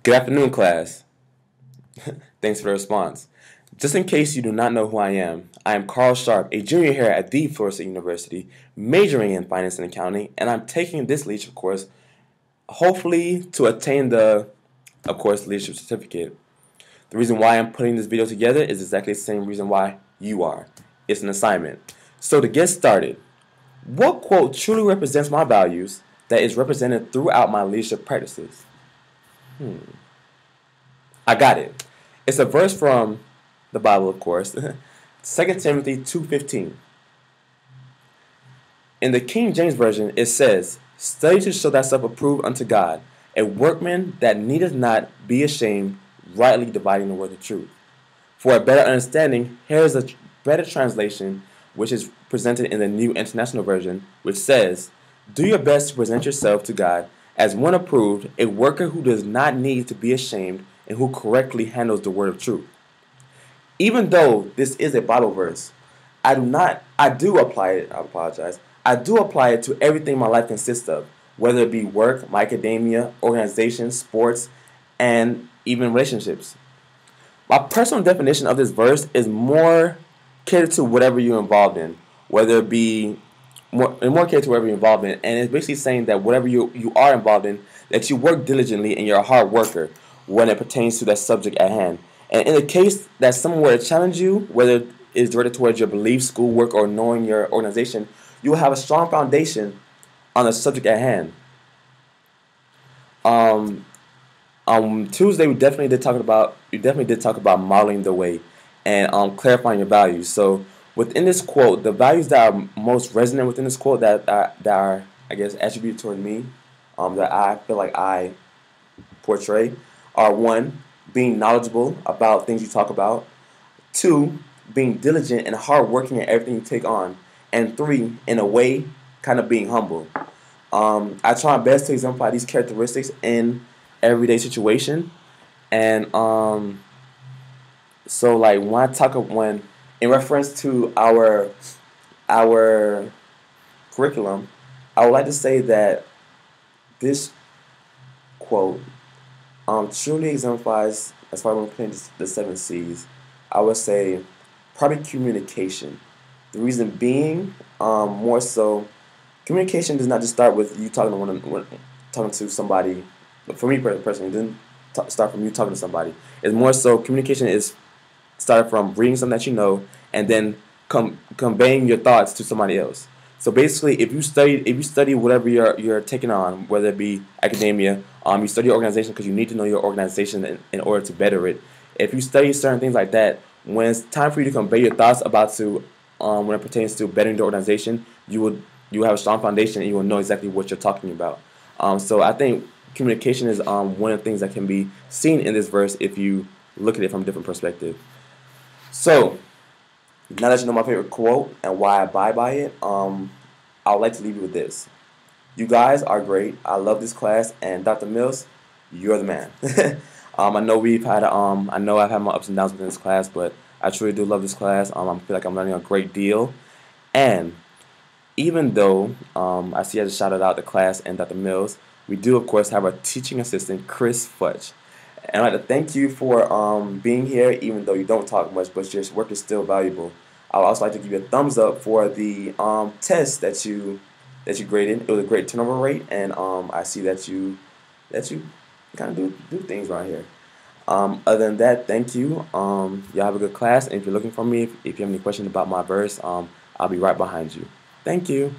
Good afternoon, class. Thanks for the response. Just in case you do not know who I am Carl Sharp, a junior here at the Florida State University, majoring in finance and accounting, and I'm taking this leadership course, hopefully to attain the, of course, leadership certificate. The reason why I'm putting this video together is exactly the same reason why you are. It's an assignment. So to get started, what quote truly represents my values that is represented throughout my leadership practices? I got it. It's a verse from the Bible, of course. 2 Timothy 2:15. In the King James Version, it says, "Study to show thyself approved unto God, a workman that needeth not be ashamed, rightly dividing the word of truth." For a better understanding, here is a better translation, which is presented in the New International Version, which says, "Do your best to present yourself to God as one approved, a worker who does not need to be ashamed, and who correctly handles the word of truth." Even though this is a Bible verse, I do apply it, I apologize. I do apply it to everything my life consists of, whether it be work, my academia, organization, sports, and even relationships. My personal definition of this verse is more catered to whatever you're involved in, whether it be more catered to whatever you're involved in, and it's basically saying that whatever you are involved in, that you work diligently and you're a hard worker when it pertains to that subject at hand. And in the case that someone were to challenge you, whether it is directed towards your beliefs, schoolwork, or knowing your organization, you will have a strong foundation on the subject at hand. On Tuesday, we definitely did talk about modeling the way and clarifying your values. So within this quote, the values that are most resonant within this quote that are I guess attributed toward me, that I feel like I portray, are: one, being knowledgeable about things you talk about; two, being diligent and hardworking at everything you take on; and three, in a way, kind of being humble. I try my best to exemplify these characteristics in everyday situation, and so like when in reference to our curriculum, I would like to say that this quote truly exemplifies, as far as I'm putting the 7 C's, I would say probably communication. The reason being, more so, communication does not just start with you talking to somebody. For me personally, it didn't start from you talking to somebody. It's more so communication is started from reading something that you know and then conveying your thoughts to somebody else. So basically, if you study whatever you're taking on, whether it be academia, you study your organization because you need to know your organization in order to better it. If you study certain things like that, when it's time for you to convey your thoughts when it pertains to bettering the organization, you will have a strong foundation and you will know exactly what you're talking about. So I think communication is one of the things that can be seen in this verse if you look at it from a different perspective. So now that you know my favorite quote and why I abide by it, I would like to leave you with this. You guys are great. I love this class, and Dr. Mills, you're the man. I know I know I've had my ups and downs within this class, but I truly do love this class. I feel like I'm learning a great deal, and even though I see I just shouted out the class and Dr. Mills, we do of course have our teaching assistant, Chris Futch. And I'd like to thank you for being here, even though you don't talk much, but your work is still valuable. I would also like to give you a thumbs up for the test that you graded. It was a great turnover rate, and I see that you kind of do things around here. Other than that, thank you. Y'all have a good class, and if you're looking for me, if you have any questions about my verse, I'll be right behind you. Thank you.